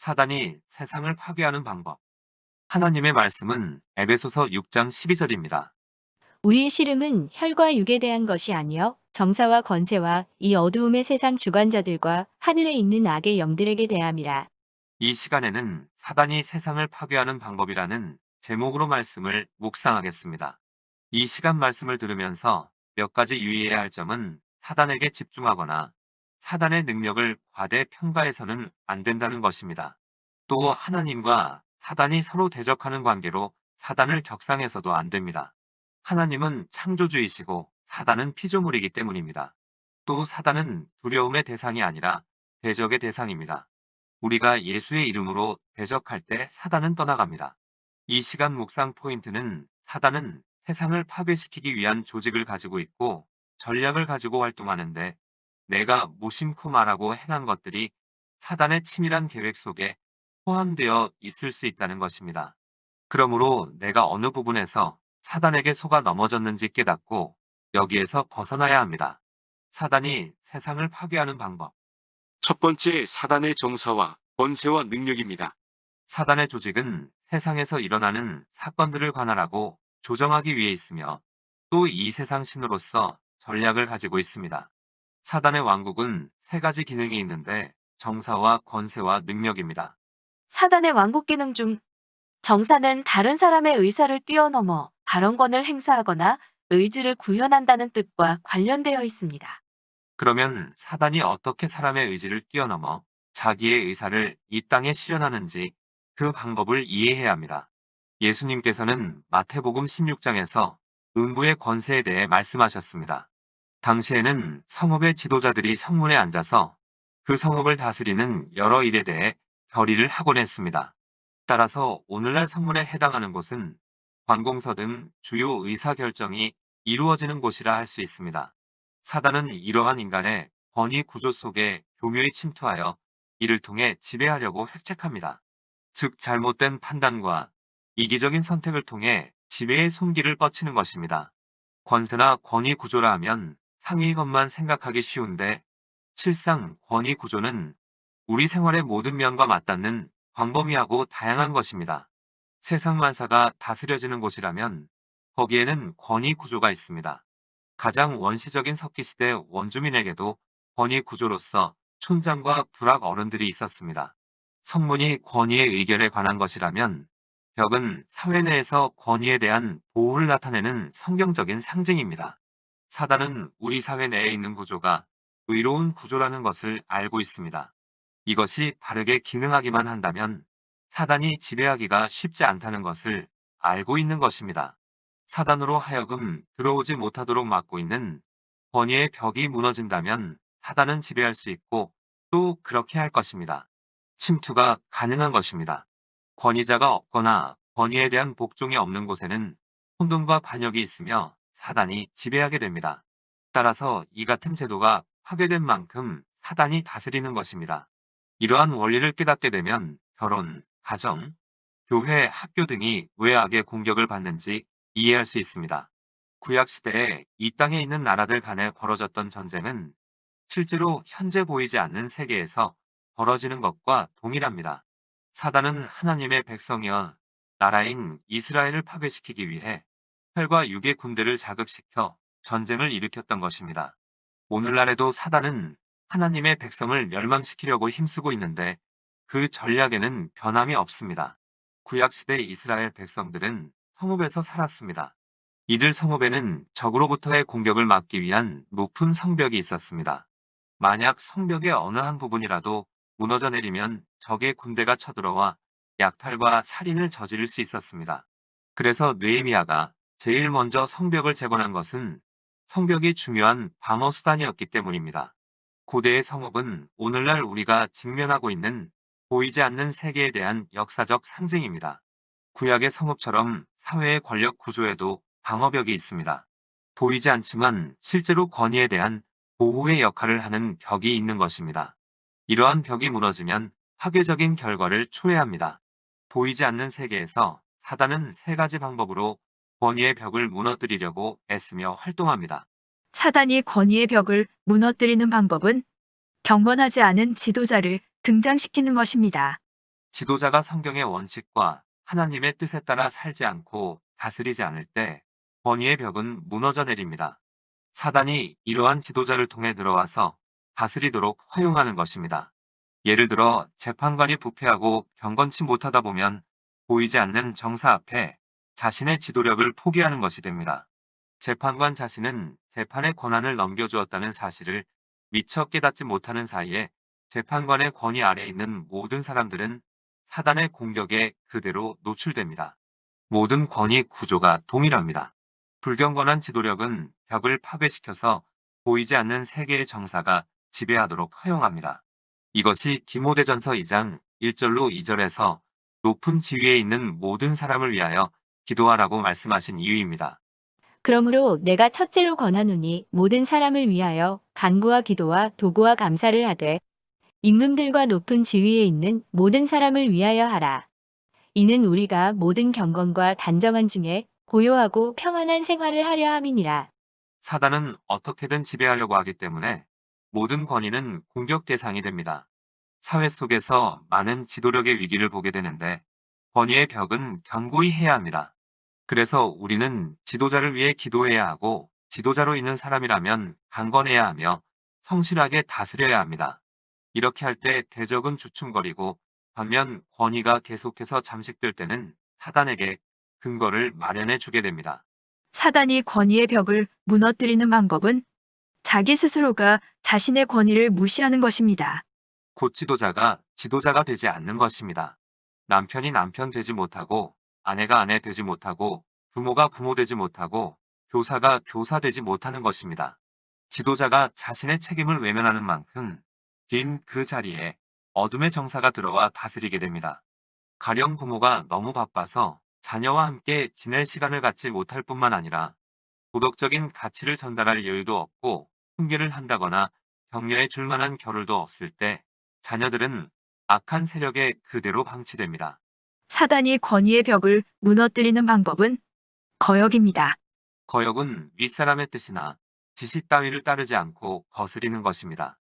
사단이 세상을 파괴하는 방법. 하나님의 말씀은 에베소서 6장 12절입니다. 우리의 씨름은 혈과 육에 대한 것이 아니요 정사와 권세와 이 어두움의 세상 주관자들과 하늘에 있는 악의 영들에게 대함이라. 이 시간에는 사단이 세상을 파괴하는 방법이라는 제목으로 말씀을 묵상하겠습니다. 이 시간 말씀을 들으면서 몇 가지 유의해야 할 점은 사단에게 집중하거나 사단의 능력을 과대 평가해서는 안 된다는 것입니다. 또 하나님과 사단이 서로 대적하는 관계로 사단을 격상해서도 안 됩니다. 하나님은 창조주이시고 사단은 피조물이기 때문입니다. 또 사단은 두려움의 대상이 아니라 대적의 대상입니다. 우리가 예수의 이름으로 대적할 때 사단은 떠나갑니다. 이 시간 묵상 포인트는 사단은 세상을 파괴시키기 위한 조직을 가지고 있고 전략을 가지고 활동하는데 내가 무심코 말하고 행한 것들이 사단의 치밀한 계획 속에 포함되어 있을 수 있다는 것입니다. 그러므로 내가 어느 부분에서 사단에게 속아 넘어졌는지 깨닫고 여기에서 벗어나야 합니다. 사단이 세상을 파괴하는 방법. 첫 번째, 사단의 정사와 권세와 능력입니다. 사단의 조직은 세상에서 일어나는 사건들을 관할하고 조정하기 위해 있으며 또 이 세상 신으로서 전략을 가지고 있습니다. 사단의 왕국은 세 가지 기능이 있는데 정사와 권세와 능력입니다. 사단의 왕국 기능 중 정사는 다른 사람의 의사를 뛰어넘어 발언권을 행사하거나 의지를 구현한다는 뜻과 관련되어 있습니다. 그러면 사단이 어떻게 사람의 의지를 뛰어넘어 자기의 의사를 이 땅에 실현하는지 그 방법을 이해해야 합니다. 예수님께서는 마태복음 16장에서 음부의 권세에 대해 말씀하셨습니다. 당시에는 성읍의 지도자들이 성문에 앉아서 그 성읍을 다스리는 여러 일에 대해 결의를 하곤 했습니다. 따라서 오늘날 성문에 해당하는 곳은 관공서 등 주요 의사결정이 이루어지는 곳이라 할 수 있습니다. 사단은 이러한 인간의 권위 구조 속에 교묘히 침투하여 이를 통해 지배하려고 획책합니다. 즉 잘못된 판단과 이기적인 선택을 통해 지배의 손길을 뻗치는 것입니다. 권세나 권위 구조라 하면 상위 것만 생각하기 쉬운데 실상 권위 구조는 우리 생활의 모든 면과 맞닿는 광범위하고 다양한 것입니다. 세상 만사가 다스려지는 곳이라면 거기에는 권위 구조가 있습니다. 가장 원시적인 석기시대 원주민에게도 권위 구조로서 촌장과 부락 어른들이 있었습니다. 성문이 권위의 의결에 관한 것이라면 벽은 사회 내에서 권위에 대한 보호를 나타내는 성경적인 상징입니다. 사단은 우리 사회 내에 있는 구조가 의로운 구조라는 것을 알고 있습니다. 이것이 바르게 기능하기만 한다면 사단이 지배하기가 쉽지 않다는 것을 알고 있는 것입니다. 사단으로 하여금 들어오지 못하도록 막고 있는 권위의 벽이 무너진다면 사단은 지배할 수 있고 또 그렇게 할 것입니다. 침투가 가능한 것입니다. 권위자가 없거나 권위에 대한 복종이 없는 곳에는 혼돈과 반역이 있으며 사단이 지배하게 됩니다. 따라서 이 같은 제도가 파괴된 만큼 사단이 다스리는 것입니다. 이러한 원리를 깨닫게 되면 결혼, 가정, 교회, 학교 등이 왜 악의 공격을 받는지 이해할 수 있습니다. 구약시대에 이 땅에 있는 나라들 간에 벌어졌던 전쟁은 실제로 현재 보이지 않는 세계에서 벌어지는 것과 동일합니다. 사단은 하나님의 백성이여 나라인 이스라엘을 파괴시키기 위해 혈과 육의 군대를 자극시켜 전쟁을 일으켰던 것입니다. 오늘날에도 사단은 하나님의 백성을 멸망시키려고 힘쓰고 있는데 그 전략에는 변함이 없습니다. 구약시대 이스라엘 백성들은 성읍에서 살았습니다. 이들 성읍에는 적으로부터의 공격을 막기 위한 높은 성벽이 있었습니다. 만약 성벽의 어느 한 부분이라도 무너져 내리면 적의 군대가 쳐들어와 약탈과 살인을 저지를 수 있었습니다. 그래서 느헤미야가 제일 먼저 성벽을 재건한 것은 성벽이 중요한 방어 수단이었기 때문입니다. 고대의 성읍은 오늘날 우리가 직면하고 있는 보이지 않는 세계에 대한 역사적 상징입니다. 구약의 성읍처럼 사회의 권력 구조에도 방어벽이 있습니다. 보이지 않지만 실제로 권위에 대한 보호의 역할을 하는 벽이 있는 것입니다. 이러한 벽이 무너지면 파괴적인 결과를 초래합니다. 보이지 않는 세계에서 사단은 세 가지 방법으로 권위의 벽을 무너뜨리려고 애쓰며 활동합니다. 사단이 권위의 벽을 무너뜨리는 방법은 경건하지 않은 지도자를 등장시키는 것입니다. 지도자가 성경의 원칙과 하나님의 뜻에 따라 살지 않고 다스리지 않을 때 권위의 벽은 무너져 내립니다. 사단이 이러한 지도자를 통해 들어와서 다스리도록 허용하는 것입니다. 예를 들어 재판관이 부패하고 경건치 못하다 보면 보이지 않는 정사 앞에 자신의 지도력을 포기하는 것이 됩니다. 재판관 자신은 재판의 권한을 넘겨주었다는 사실을 미처 깨닫지 못하는 사이에 재판관의 권위 아래에 있는 모든 사람들은 사단의 공격에 그대로 노출됩니다. 모든 권위 구조가 동일합니다. 불경건한 지도력은 벽을 파괴시켜서 보이지 않는 세계의 정사가 지배하도록 허용합니다. 이것이 디모데전서 2장 1절로 2절에서 높은 지위에 있는 모든 사람을 위하여 기도하라고 말씀하신 이유입니다. 그러므로 내가 첫째로 권하노니 모든 사람을 위하여 간구와 기도와 도구와 감사를 하되 임금들과 높은 지위에 있는 모든 사람을 위하여 하라. 이는 우리가 모든 경건과 단정한 중에 고요하고 평안한 생활을 하려 함이니라. 사단은 어떻게든 지배하려고 하기 때문에 모든 권위는 공격 대상이 됩니다. 사회 속에서 많은 지도력의 위기를 보게 되는데 권위의 벽은 견고히 해야 합니다. 그래서 우리는 지도자를 위해 기도해야 하고 지도자로 있는 사람이라면 강건해야 하며 성실하게 다스려야 합니다. 이렇게 할 때 대적은 주춤거리고 반면 권위가 계속해서 잠식될 때는 사단에게 근거를 마련해 주게 됩니다. 사단이 권위의 벽을 무너뜨리는 방법은 자기 스스로가 자신의 권위를 무시하는 것입니다. 곧 지도자가 되지 않는 것입니다. 남편이 남편 되지 못하고 아내가 아내 되지 못하고 부모가 부모 되지 못하고 교사가 교사 되지 못하는 것입니다. 지도자가 자신의 책임을 외면하는 만큼 빈 그 자리에 어둠의 정사가 들어와 다스리게 됩니다. 가령 부모가 너무 바빠서 자녀와 함께 지낼 시간을 갖지 못할 뿐만 아니라 도덕적인 가치를 전달할 여유도 없고 훈계를 한다거나 격려해 줄 만한 겨를도 없을 때 자녀들은 악한 세력에 그대로 방치됩니다. 사단이 권위의 벽을 무너뜨리는 방법은 거역입니다. 거역은 윗사람의 뜻이나 지시 따위를 따르지 않고 거스리는 것입니다.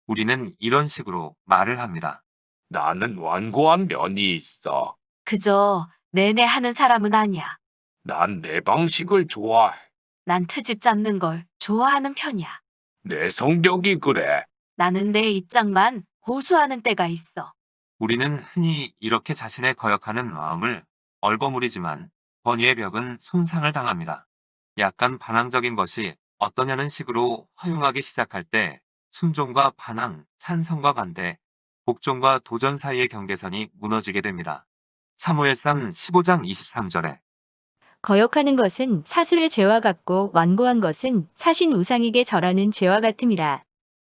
우리는 이런 식으로 말을 합니다. 나는 완고한 면이 있어. 그저 내내 하는 사람은 아니야. 난 내 방식을 좋아해. 난 트집 잡는 걸 좋아하는 편이야. 내 성격이 그래. 나는 내 입장만 고수하는 때가 있어. 우리는 흔히 이렇게 자신의 거역하는 마음을 얼버무리지만 권위의 벽은 손상을 당합니다. 약간 반항적인 것이 어떠냐는 식으로 허용하기 시작할 때 순종과 반항, 찬성과 반대, 복종과 도전 사이의 경계선이 무너지게 됩니다. 사무엘상 15장 23절에 거역하는 것은 사술의 죄와 같고 완고한 것은 사신 우상에게 절하는 죄와 같음이라.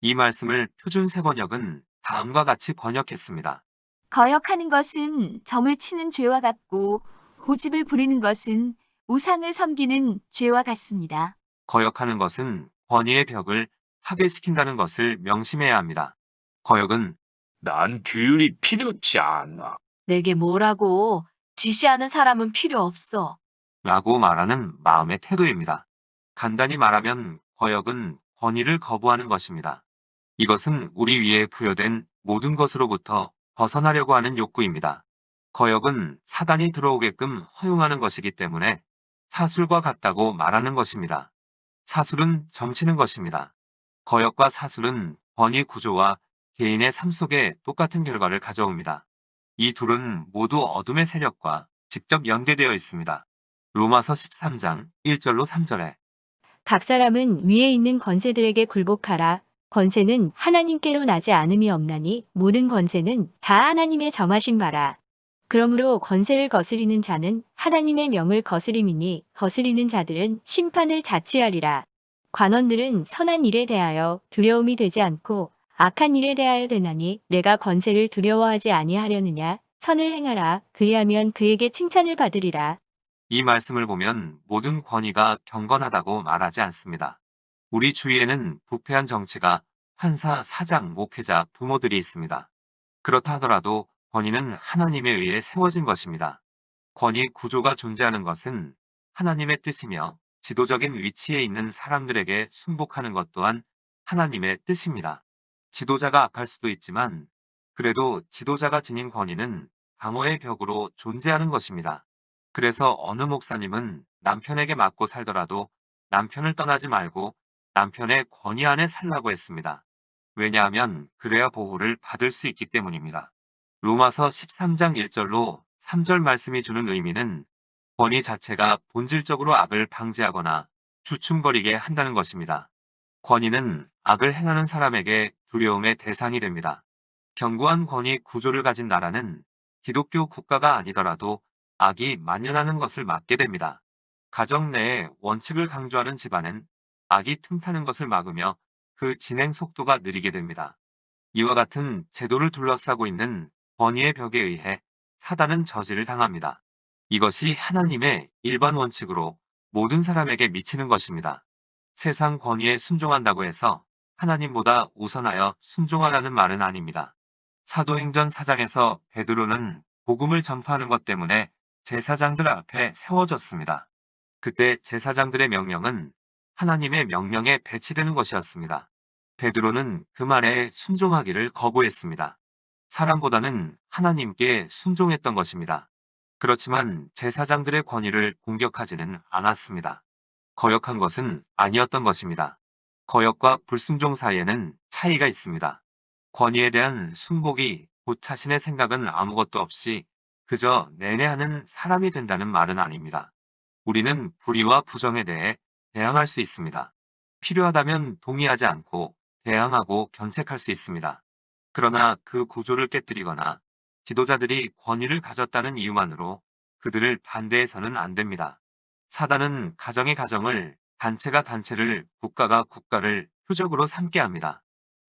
이 말씀을 표준 세번역은 다음과 같이 번역했습니다. 거역하는 것은 점을 치는 죄와 같고 고집을 부리는 것은 우상을 섬기는 죄와 같습니다. 거역하는 것은 권위의 벽을 파괴시킨다는 것을 명심해야 합니다. 거역은 난 규율이 필요치 않아. 내게 뭐라고 지시하는 사람은 필요 없어. 라고 말하는 마음의 태도입니다. 간단히 말하면 거역은 권위를 거부하는 것입니다. 이것은 우리 위에 부여된 모든 것으로부터 벗어나려고 하는 욕구입니다. 거역은 사단이 들어오게끔 허용하는 것이기 때문에 사술과 같다고 말하는 것입니다. 사술은 점치는 것입니다. 거역과 사술은 권위 구조와 개인의 삶 속에 똑같은 결과를 가져옵니다. 이 둘은 모두 어둠의 세력과 직접 연계되어 있습니다. 로마서 13장 1절로 3절에 각 사람은 위에 있는 권세들에게 굴복하라. 권세는 하나님께로 나지 않음이 없나니 모든 권세는 다 하나님의 정하신 바라. 그러므로 권세를 거스리는 자는 하나님의 명을 거스림이니 거스리는 자들은 심판을 자취하리라. 관원들은 선한 일에 대하여 두려움이 되지 않고 악한 일에 대하여 되나니 내가 권세를 두려워하지 아니하려느냐. 선을 행하라. 그리하면 그에게 칭찬을 받으리라. 이 말씀을 보면 모든 권위가 경건하다고 말하지 않습니다. 우리 주위에는 부패한 정치가 판사, 사장, 목회자, 부모들이 있습니다. 그렇다 하더라도 권위는 하나님에 의해 세워진 것입니다. 권위 구조가 존재하는 것은 하나님의 뜻이며 지도적인 위치에 있는 사람들에게 순복하는 것 또한 하나님의 뜻입니다. 지도자가 악할 수도 있지만 그래도 지도자가 지닌 권위는 방어의 벽으로 존재하는 것입니다. 그래서 어느 목사님은 남편에게 맞고 살더라도 남편을 떠나지 말고 남편의 권위 안에 살라고 했습니다. 왜냐하면 그래야 보호를 받을 수 있기 때문입니다. 로마서 13장 1절로 3절 말씀이 주는 의미는 권위 자체가 본질적으로 악을 방지하거나 주춤거리게 한다는 것입니다. 권위는 악을 행하는 사람에게 두려움의 대상이 됩니다. 견고한 권위 구조를 가진 나라는 기독교 국가가 아니더라도 악이 만연하는 것을 막게 됩니다. 가정 내에 원칙을 강조하는 집안은 악이 틈타는 것을 막으며 그 진행 속도가 느리게 됩니다. 이와 같은 제도를 둘러싸고 있는 권위의 벽에 의해 사단은 저지를 당합니다. 이것이 하나님의 일반 원칙으로 모든 사람에게 미치는 것입니다. 세상 권위에 순종한다고 해서 하나님보다 우선하여 순종하라는 말은 아닙니다. 사도행전 4장에서 베드로는 복음을 전파하는 것 때문에 제사장들 앞에 세워졌습니다. 그때 제사장들의 명령은 하나님의 명령에 배치되는 것이었습니다. 베드로는 그 말에 순종하기를 거부했습니다. 사람보다는 하나님께 순종했던 것입니다. 그렇지만 제사장들의 권위를 공격하지는 않았습니다. 거역한 것은 아니었던 것입니다. 거역과 불순종 사이에는 차이가 있습니다. 권위에 대한 순복이 곧 자신의 생각은 아무것도 없이 그저 내내하는 사람이 된다는 말은 아닙니다. 우리는 불의와 부정에 대해 대항할 수 있습니다. 필요하다면 동의하지 않고 대항하고 견책할 수 있습니다. 그러나 그 구조를 깨뜨리거나 지도자들이 권위를 가졌다는 이유만으로 그들을 반대해서는 안 됩니다. 사단은 가정이 가정을, 단체가 단체를, 국가가 국가를 표적으로 삼게 합니다.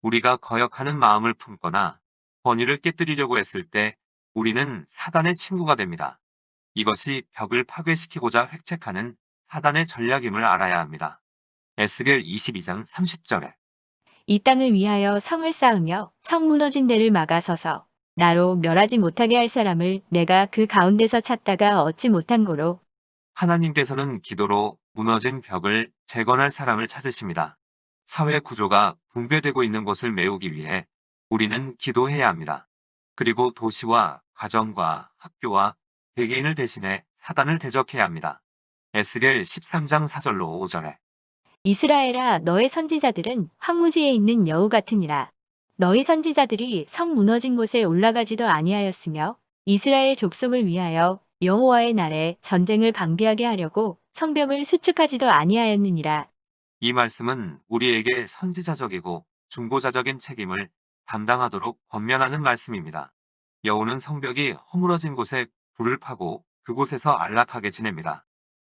우리가 거역하는 마음을 품거나 권위를 깨뜨리려고 했을 때 우리는 사단의 친구가 됩니다. 이것이 벽을 파괴시키고자 획책하는 사단의 전략임을 알아야 합니다. 에스겔 22장 30절에 이 땅을 위하여 성을 쌓으며 성 무너진 데를 막아서서 나로 멸하지 못하게 할 사람을 내가 그 가운데서 찾다가 얻지 못한 고로 하나님께서는 기도로 무너진 벽을 재건할 사람을 찾으십니다. 사회 구조가 붕괴되고 있는 곳을 메우기 위해 우리는 기도해야 합니다. 그리고 도시와 가정과 학교와 개개인을 대신해 사단을 대적해야 합니다. 에스겔 13장 4절로 5절에 이스라엘아 너의 선지자들은 황무지에 있는 여우 같으니라. 너희 선지자들이 성 무너진 곳에 올라가지도 아니하였으며 이스라엘 족속을 위하여 여호와의 날에 전쟁을 방비하게 하려고 성벽을 수축하지도 아니하였느니라. 이 말씀은 우리에게 선지자적이고 중보자적인 책임을 담당하도록 권면하는 말씀입니다. 여호는 성벽이 허물어진 곳에 불을 파고 그곳에서 안락하게 지냅니다.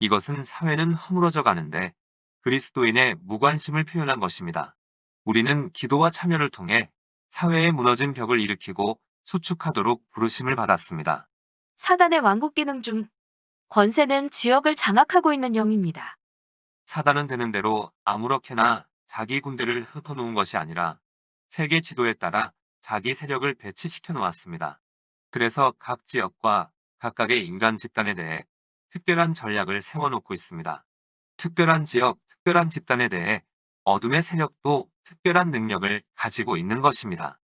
이것은 사회는 허물어져 가는데 그리스도인의 무관심을 표현한 것입니다. 우리는 기도와 참여를 통해 사회의 무너진 벽을 일으키고 수축하도록 부르심을 받았습니다. 사단의 왕국 기능 중 권세는 지역을 장악하고 있는 영입니다. 사단은 되는 대로 아무렇게나 자기 군대를 흩어놓은 것이 아니라 세계 지도에 따라 자기 세력을 배치시켜 놓았습니다. 그래서 각 지역과 각각의 인간 집단에 대해 특별한 전략을 세워놓고 있습니다. 특별한 지역, 특별한 집단에 대해 어둠의 세력도 특별한 능력을 가지고 있는 것입니다.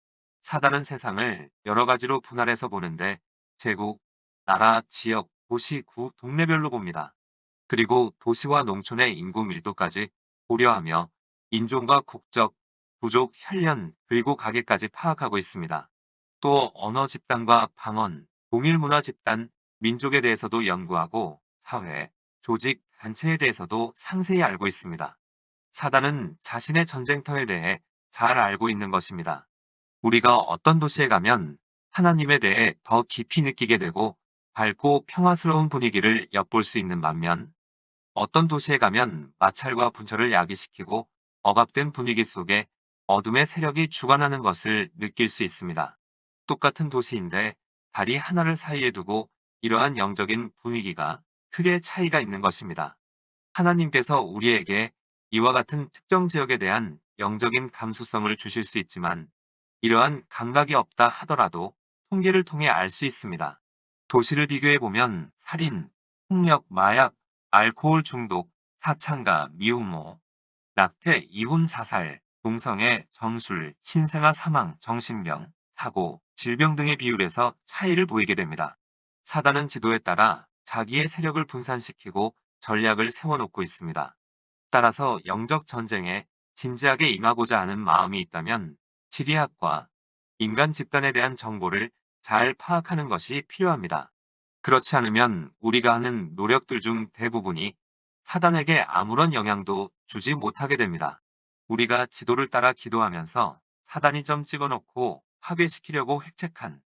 사단은 세상을 여러 가지로 분할해서 보는데 제국, 나라, 지역, 도시, 구, 동네별로 봅니다. 그리고 도시와 농촌의 인구 밀도까지 고려하며 인종과 국적, 부족, 혈연, 그리고 가계까지 파악하고 있습니다. 또 언어 집단과 방언, 동일 문화 집단, 민족에 대해서도 연구하고 사회, 조직, 단체에 대해서도 상세히 알고 있습니다. 사단은 자신의 전쟁터에 대해 잘 알고 있는 것입니다. 우리가 어떤 도시에 가면 하나님에 대해 더 깊이 느끼게 되고 밝고 평화스러운 분위기를 엿볼 수 있는 반면 어떤 도시에 가면 마찰과 분철을 야기시키고 억압된 분위기 속에 어둠의 세력이 주관하는 것을 느낄 수 있습니다. 똑같은 도시인데 다리 하나를 사이에 두고 이러한 영적인 분위기가 크게 차이가 있는 것입니다. 하나님께서 우리에게 이와 같은 특정 지역에 대한 영적인 감수성을 주실 수 있지만 이러한 감각이 없다 하더라도 통계를 통해 알 수 있습니다. 도시를 비교해보면 살인, 폭력, 마약, 알코올 중독, 사창가, 미혼모, 낙태, 이혼, 자살, 동성애, 정술, 신생아 사망, 정신병, 사고, 질병 등의 비율에서 차이를 보이게 됩니다. 사단은 지도에 따라 자기의 세력을 분산시키고 전략을 세워놓고 있습니다. 따라서 영적 전쟁에 진지하게 임하고자 하는 마음이 있다면 지리학과 인간 집단에 대한 정보를 잘 파악하는 것이 필요합니다. 그렇지 않으면 우리가 하는 노력들 중 대부분이 사단에게 아무런 영향도 주지 못하게 됩니다. 우리가 지도를 따라 기도하면서 사단이 점 찍어놓고 파괴시키려고 획책한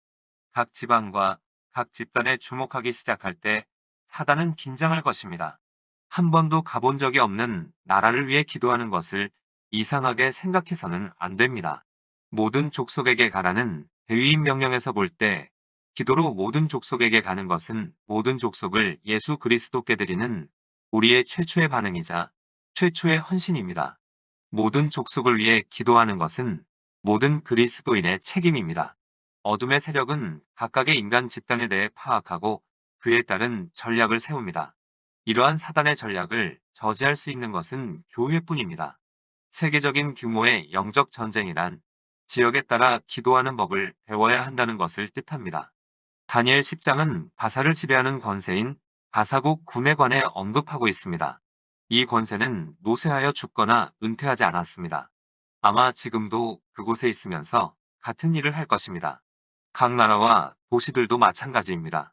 각 지방과 각 집단에 주목하기 시작할 때 사단은 긴장할 것입니다. 한 번도 가본 적이 없는 나라를 위해 기도하는 것을 이상하게 생각해서는 안 됩니다. 모든 족속에게 가라는 대위인 명령에서 볼 때 기도로 모든 족속에게 가는 것은 모든 족속을 예수 그리스도께 드리는 우리의 최초의 반응이자 최초의 헌신입니다. 모든 족속을 위해 기도하는 것은 모든 그리스도인의 책임입니다. 어둠의 세력은 각각의 인간 집단에 대해 파악하고 그에 따른 전략을 세웁니다. 이러한 사단의 전략을 저지할 수 있는 것은 교회뿐입니다. 세계적인 규모의 영적 전쟁이란 지역에 따라 기도하는 법을 배워야 한다는 것을 뜻합니다. 다니엘 10장은 바사를 지배하는 권세인 바사국 군에 관해 언급하고 있습니다. 이 권세는 노쇠하여 죽거나 은퇴하지 않았습니다. 아마 지금도 그곳에 있으면서 같은 일을 할 것입니다. 각 나라와 도시들도 마찬가지입니다.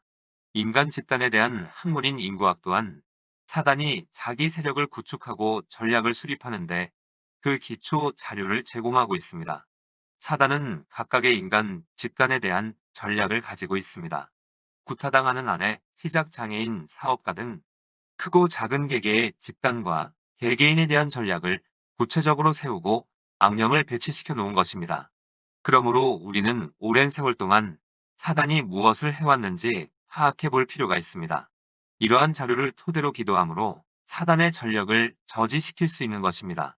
인간 집단에 대한 학문인 인구학 또한 사단이 자기 세력을 구축하고 전략을 수립하는데 그 기초 자료를 제공하고 있습니다. 사단은 각각의 인간 집단에 대한 전략을 가지고 있습니다. 구타당하는 아내, 시작장애인, 사업가 등 크고 작은 개개의 집단과 개개인에 대한 전략을 구체적으로 세우고 악령을 배치시켜 놓은 것입니다. 그러므로 우리는 오랜 세월 동안 사단이 무엇을 해왔는지 파악해 볼 필요가 있습니다. 이러한 자료를 토대로 기도함으로 사단의 전력을 저지시킬 수 있는 것입니다.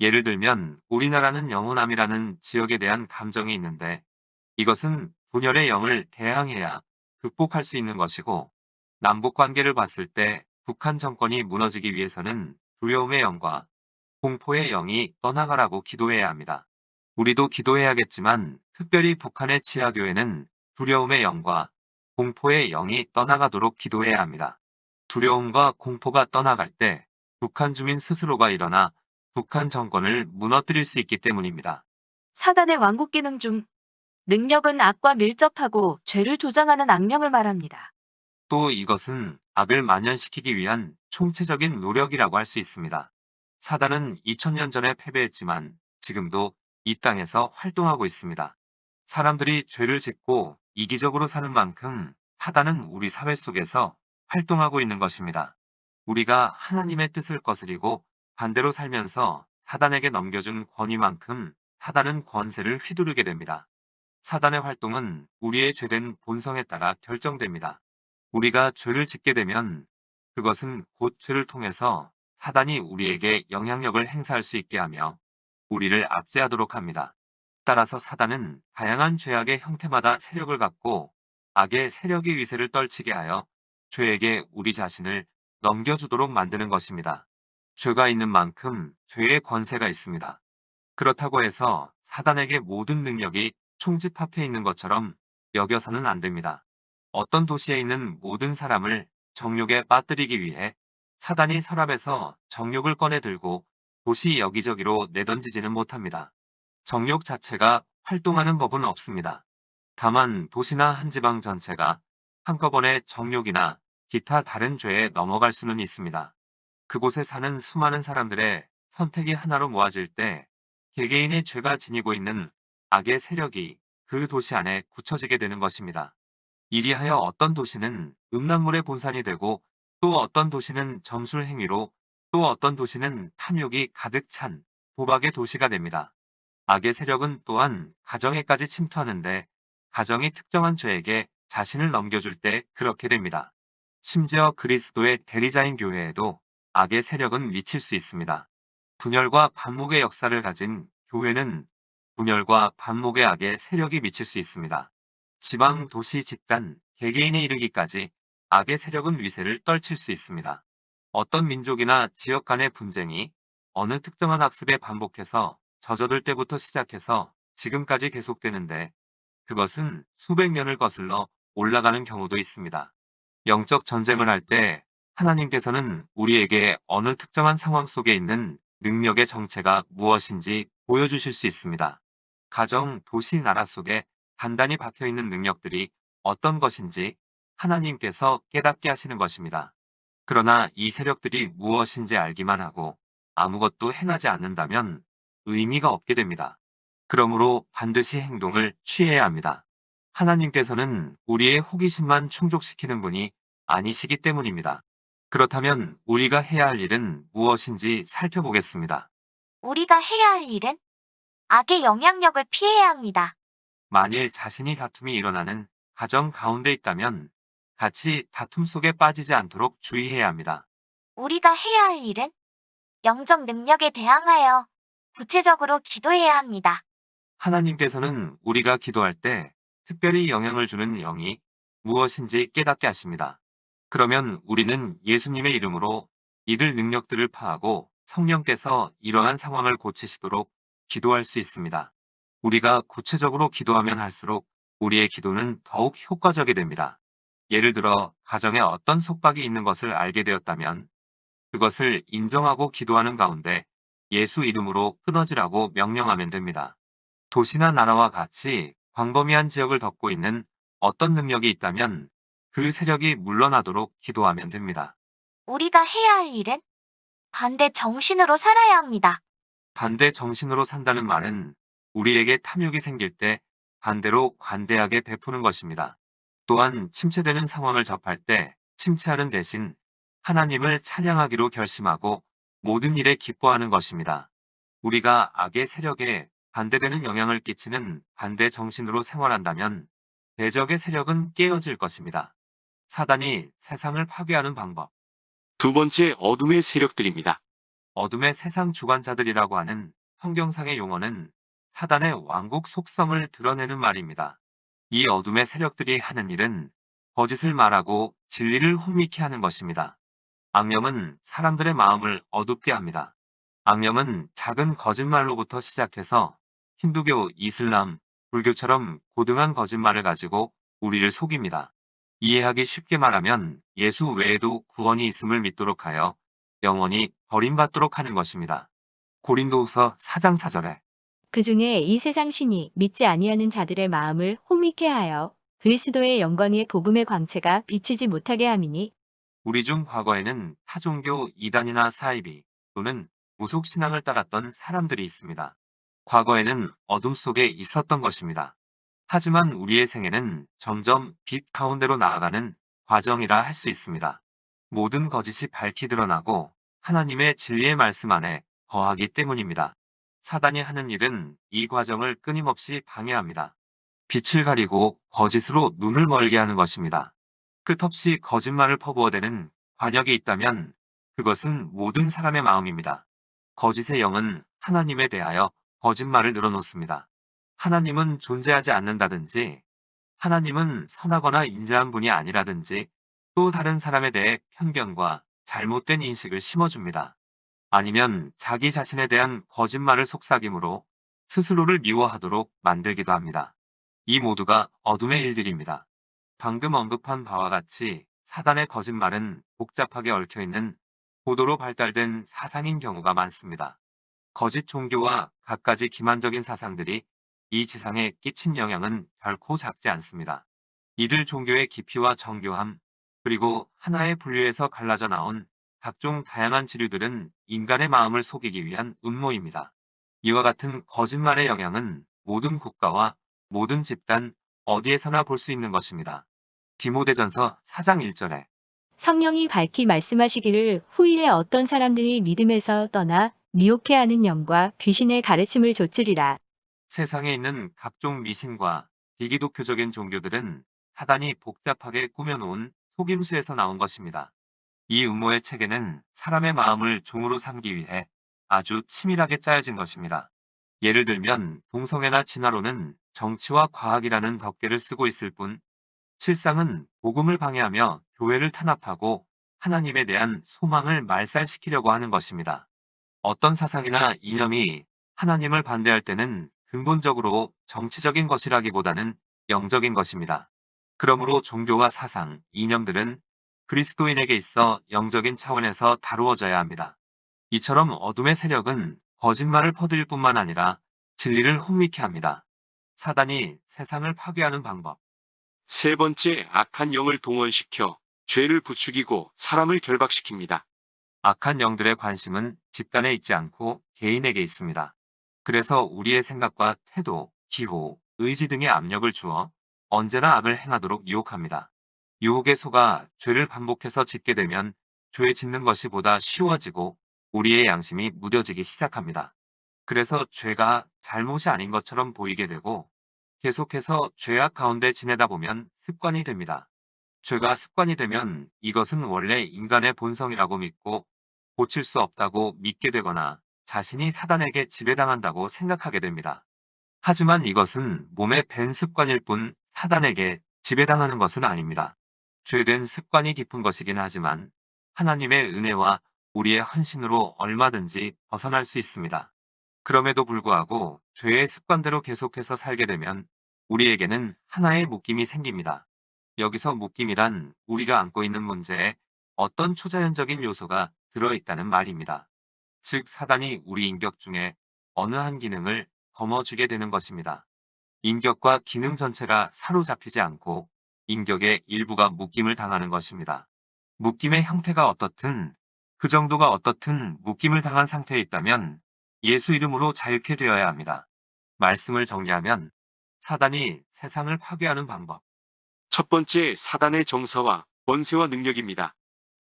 예를 들면 우리나라는 영호남이라는 지역에 대한 감정이 있는데 이것은 분열의 영을 대항해야 극복할 수 있는 것이고 남북 관계를 봤을 때 북한 정권이 무너지기 위해서는 두려움의 영과 공포의 영이 떠나가라고 기도해야 합니다. 우리도 기도해야겠지만 특별히 북한의 지하교회는 두려움의 영과 공포의 영이 떠나가도록 기도해야 합니다. 두려움과 공포가 떠나갈 때 북한 주민 스스로가 일어나 북한 정권을 무너뜨릴 수 있기 때문입니다. 사단의 왕국 기능 중 능력은 악과 밀접하고 죄를 조장하는 악령을 말합니다. 또 이것은 악을 만연시키기 위한 총체적인 노력이라고 할 수 있습니다. 사단은 2000년 전에 패배했지만 지금도 이 땅에서 활동하고 있습니다. 사람들이 죄를 짓고 이기적으로 사는 만큼 사단은 우리 사회 속에서 활동하고 있는 것입니다. 우리가 하나님의 뜻을 거스리고 반대로 살면서 사단에게 넘겨준 권위만큼 사단은 권세를 휘두르게 됩니다. 사단의 활동은 우리의 죄된 본성에 따라 결정됩니다. 우리가 죄를 짓게 되면 그것은 곧 죄를 통해서 사단이 우리에게 영향력을 행사할 수 있게 하며 우리를 압제하도록 합니다. 따라서 사단은 다양한 죄악의 형태마다 세력을 갖고 악의 세력의 위세를 떨치게 하여 죄에게 우리 자신을 넘겨주도록 만드는 것입니다. 죄가 있는 만큼 죄의 권세가 있습니다. 그렇다고 해서 사단에게 모든 능력이 총집합해 있는 것처럼 여겨서는 안 됩니다. 어떤 도시에 있는 모든 사람을 정욕에 빠뜨리기 위해 사단이 서랍에서 정욕을 꺼내 들고 도시 여기저기로 내던지지는 못합니다. 정욕 자체가 활동하는 법은 없습니다. 다만 도시나 한 지방 전체가 한꺼번에 정욕이나 기타 다른 죄에 넘어갈 수는 있습니다. 그곳에 사는 수많은 사람들의 선택이 하나로 모아질 때 개개인의 죄가 지니고 있는 악의 세력이 그 도시 안에 굳혀지게 되는 것입니다. 이리하여 어떤 도시는 음란물의 본산이 되고 또 어떤 도시는 점술 행위로 또 어떤 도시는 탐욕이 가득 찬 도박의 도시가 됩니다. 악의 세력은 또한 가정에까지 침투하는데 가정이 특정한 죄에게 자신을 넘겨줄 때 그렇게 됩니다. 심지어 그리스도의 대리자인 교회에도 악의 세력은 미칠 수 있습니다. 분열과 반목의 역사를 가진 교회는 분열과 반목의 악의 세력이 미칠 수 있습니다. 지방, 도시, 집단, 개개인에 이르기까지 악의 세력은 위세를 떨칠 수 있습니다. 어떤 민족이나 지역 간의 분쟁이 어느 특정한 학습에 반복해서 젖어들 때부터 시작해서 지금까지 계속되는데 그것은 수백 년을 거슬러 올라가는 경우도 있습니다. 영적 전쟁을 할 때 하나님께서는 우리에게 어느 특정한 상황 속에 있는 능력의 정체가 무엇인지 보여주실 수 있습니다. 가정, 도시, 나라 속에 단단히 박혀있는 능력들이 어떤 것인지 하나님께서 깨닫게 하시는 것입니다. 그러나 이 세력들이 무엇인지 알기만 하고 아무것도 행하지 않는다면 의미가 없게 됩니다. 그러므로 반드시 행동을 취해야 합니다. 하나님께서는 우리의 호기심만 충족시키는 분이 아니시기 때문입니다. 그렇다면 우리가 해야 할 일은 무엇인지 살펴보겠습니다. 우리가 해야 할 일은 악의 영향력을 피해야 합니다. 만일 자신이 다툼이 일어나는 가정 가운데 있다면 같이 다툼 속에 빠지지 않도록 주의해야 합니다. 우리가 해야 할 일은 영적 능력에 대항하여 구체적으로 기도해야 합니다. 하나님께서는 우리가 기도할 때 특별히 영향을 주는 영이 무엇인지 깨닫게 하십니다. 그러면 우리는 예수님의 이름으로 이들 능력들을 파하고 성령께서 이러한 상황을 고치시도록 기도할 수 있습니다. 우리가 구체적으로 기도하면 할수록 우리의 기도는 더욱 효과적이 됩니다. 예를 들어 가정에 어떤 속박이 있는 것을 알게 되었다면 그것을 인정하고 기도하는 가운데 예수 이름으로 끊어지라고 명령하면 됩니다. 도시나 나라와 같이 광범위한 지역을 덮고 있는 어떤 능력이 있다면 그 세력이 물러나도록 기도하면 됩니다. 우리가 해야 할 일은 반대 정신으로 살아야 합니다. 반대 정신으로 산다는 말은 우리에게 탐욕이 생길 때 반대로 관대하게 베푸는 것입니다. 또한 침체되는 상황을 접할 때 침체하는 대신 하나님을 찬양하기로 결심하고 모든 일에 기뻐하는 것입니다. 우리가 악의 세력에 반대되는 영향을 끼치는 반대 정신으로 생활한다면 대적의 세력은 깨어질 것입니다. 사단이 세상을 파괴하는 방법. 두 번째, 어둠의 세력들입니다. 어둠의 세상 주관자들이라고 하는 성경상의 용어는 사단의 왕국 속성을 드러내는 말입니다. 이 어둠의 세력들이 하는 일은 거짓을 말하고 진리를 혼미케 하는 것입니다. 악령은 사람들의 마음을 어둡게 합니다. 악령은 작은 거짓말로부터 시작해서 힌두교, 이슬람, 불교처럼 고등한 거짓말을 가지고 우리를 속입니다. 이해하기 쉽게 말하면 예수 외에도 구원이 있음을 믿도록 하여 영원히 버림받도록 하는 것입니다. 고린도후서 4장 4절에 그 중에 이 세상 신이 믿지 아니하는 자들의 마음을 혼미케 하여 그리스도의 영광의 복음의 광채가 비치지 못하게 함이니 우리 중 과거에는 타종교 이단이나 사이비 또는 무속신앙을 따랐던 사람들이 있습니다. 과거에는 어둠 속에 있었던 것입니다. 하지만 우리의 생애는 점점 빛 가운데로 나아가는 과정이라 할 수 있습니다. 모든 거짓이 밝히 드러나고 하나님의 진리의 말씀 안에 거하기 때문입니다. 사단이 하는 일은 이 과정을 끊임없이 방해합니다. 빛을 가리고 거짓으로 눈을 멀게 하는 것입니다. 끝없이 거짓말을 퍼부어대는 관역이 있다면 그것은 모든 사람의 마음입니다. 거짓의 영은 하나님에 대하여 거짓말을 늘어놓습니다. 하나님은 존재하지 않는다든지 하나님은 선하거나 인자한 분이 아니라든지 또 다른 사람에 대해 편견과 잘못된 인식을 심어줍니다. 아니면 자기 자신에 대한 거짓말을 속삭임으로 스스로를 미워하도록 만들기도 합니다. 이 모두가 어둠의 일들입니다. 방금 언급한 바와 같이 사단의 거짓말은 복잡하게 얽혀있는 고도로 발달된 사상인 경우가 많습니다. 거짓 종교와 갖가지 기만적인 사상들이 이 지상에 끼친 영향은 결코 작지 않습니다. 이들 종교의 깊이와 정교함, 그리고 하나의 분류에서 갈라져 나온 각종 다양한 지류들은 인간의 마음을 속이기 위한 음모입니다. 이와 같은 거짓말의 영향은 모든 국가와 모든 집단, 어디에서나 볼 수 있는 것입니다. 디모데전서 4장 1절에 성령이 밝히 말씀하시기를 후일에 어떤 사람들이 믿음에서 떠나 미혹해하는 영과 귀신의 가르침을 좇으리라. 세상에 있는 각종 미신과 비기독교적인 종교들은 사단이 복잡하게 꾸며놓은 속임수에서 나온 것입니다. 이 음모의 체계는 사람의 마음을 종으로 삼기 위해 아주 치밀하게 짜여진 것입니다. 예를 들면 동성애나 진화론은 정치와 과학이라는 덮개를 쓰고 있을 뿐 실상은 복음을 방해하며 교회를 탄압하고 하나님에 대한 소망을 말살시키려고 하는 것입니다. 어떤 사상이나 이념이 하나님을 반대할 때는 근본적으로 정치적인 것이라기보다는 영적인 것입니다. 그러므로 종교와 사상, 이념들은 그리스도인에게 있어 영적인 차원에서 다루어져야 합니다. 이처럼 어둠의 세력은 거짓말을 퍼뜨릴 뿐만 아니라 진리를 혼미케 합니다. 사단이 세상을 파괴하는 방법. 세 번째, 악한 영을 동원시켜 죄를 부추기고 사람을 결박시킵니다. 악한 영들의 관심은 집단에 있지 않고 개인에게 있습니다. 그래서 우리의 생각과 태도, 기호, 의지 등의 압력을 주어 언제나 악을 행하도록 유혹합니다. 유혹에 속아 죄를 반복해서 짓게 되면 죄 짓는 것이 보다 쉬워지고 우리의 양심이 무뎌지기 시작합니다. 그래서 죄가 잘못이 아닌 것처럼 보이게 되고 계속해서 죄악 가운데 지내다 보면 습관이 됩니다. 죄가 습관이 되면 이것은 원래 인간의 본성이라고 믿고 고칠 수 없다고 믿게 되거나 자신이 사단에게 지배당한다고 생각하게 됩니다. 하지만 이것은 몸에 밴 습관일 뿐 사단에게 지배당하는 것은 아닙니다. 죄된 습관이 깊은 것이긴 하지만 하나님의 은혜와 우리의 헌신으로 얼마든지 벗어날 수 있습니다. 그럼에도 불구하고 죄의 습관대로 계속해서 살게 되면 우리에게는 하나의 묶임이 생깁니다. 여기서 묶임이란 우리가 안고 있는 문제에 어떤 초자연적인 요소가 들어있다는 말입니다. 즉 사단이 우리 인격 중에 어느 한 기능을 거머쥐게 되는 것입니다. 인격과 기능 전체가 사로잡히지 않고 인격의 일부가 묶임을 당하는 것입니다. 묶임의 형태가 어떻든 그 정도가 어떻든 묶임을 당한 상태에 있다면 예수 이름으로 자유케 되어야 합니다. 말씀을 정리하면 사단이 세상을 파괴하는 방법. 첫 번째, 사단의 정사와 권세와 능력입니다.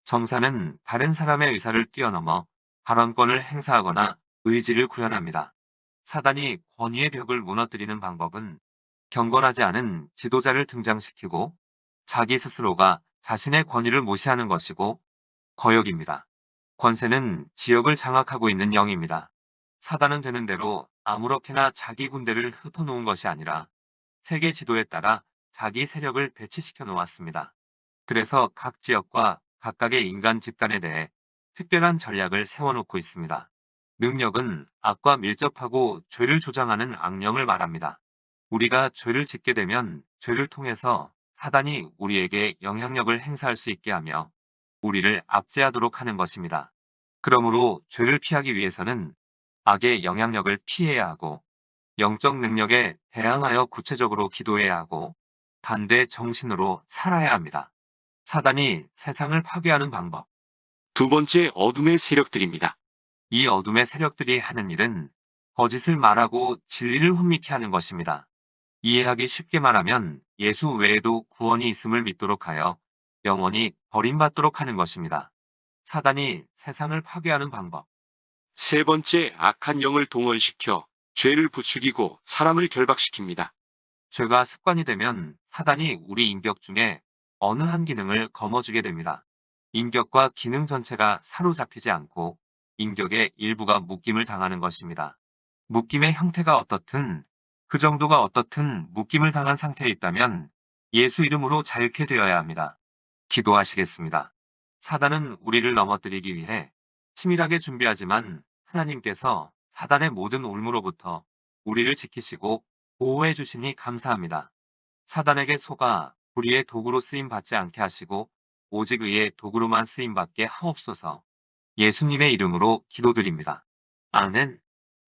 정사는 다른 사람의 의사를 뛰어넘어 발언권을 행사하거나 의지를 구현합니다. 사단이 권위의 벽을 무너뜨리는 방법은 경건하지 않은 지도자를 등장시키고 자기 스스로가 자신의 권위를 무시하는 것이고 거역입니다. 권세는 지역을 장악하고 있는 영입니다. 사단은 되는 대로 아무렇게나 자기 군대를 흩어놓은 것이 아니라 세계 지도에 따라 자기 세력을 배치시켜 놓았습니다. 그래서 각 지역과 각각의 인간 집단에 대해 특별한 전략을 세워놓고 있습니다. 능력은 악과 밀접하고 죄를 조장하는 악령을 말합니다. 우리가 죄를 짓게 되면 죄를 통해서 사단이 우리에게 영향력을 행사할 수 있게 하며 우리를 압제하도록 하는 것입니다. 그러므로 죄를 피하기 위해서는 악의 영향력을 피해야 하고 영적 능력에 대항하여 구체적으로 기도해야 하고 반대 정신으로 살아야 합니다. 사단이 세상을 파괴하는 방법. 두 번째, 어둠의 세력들입니다. 이 어둠의 세력들이 하는 일은 거짓을 말하고 진리를 혼미케 하는 것입니다. 이해하기 쉽게 말하면 예수 외에도 구원이 있음을 믿도록 하여 영원히 버림받도록 하는 것입니다. 사단이 세상을 파괴하는 방법. 세 번째, 악한 영을 동원시켜 죄를 부추기고 사람을 결박시킵니다. 죄가 습관이 되면 사단이 우리 인격 중에 어느 한 기능을 거머쥐게 됩니다. 인격과 기능 전체가 사로잡히지 않고 인격의 일부가 묶임을 당하는 것입니다. 묶임의 형태가 어떻든 그 정도가 어떻든 묶임을 당한 상태에 있다면 예수 이름으로 자유케 되어야 합니다. 기도하시겠습니다. 사단은 우리를 넘어뜨리기 위해 치밀하게 준비하지만 하나님께서 사단의 모든 올무로부터 우리를 지키시고 보호해 주시니 감사합니다. 사단에게 속아 불의의 도구로 쓰임 받지 않게 하시고 오직 의의 도구로만 쓰임 받게 하옵소서. 예수님의 이름으로 기도드립니다. 아멘.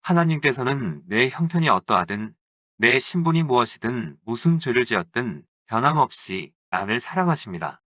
하나님께서는 내 형편이 어떠하든 내 신분이 무엇이든 무슨 죄를 지었든 변함없이 나를 사랑하십니다.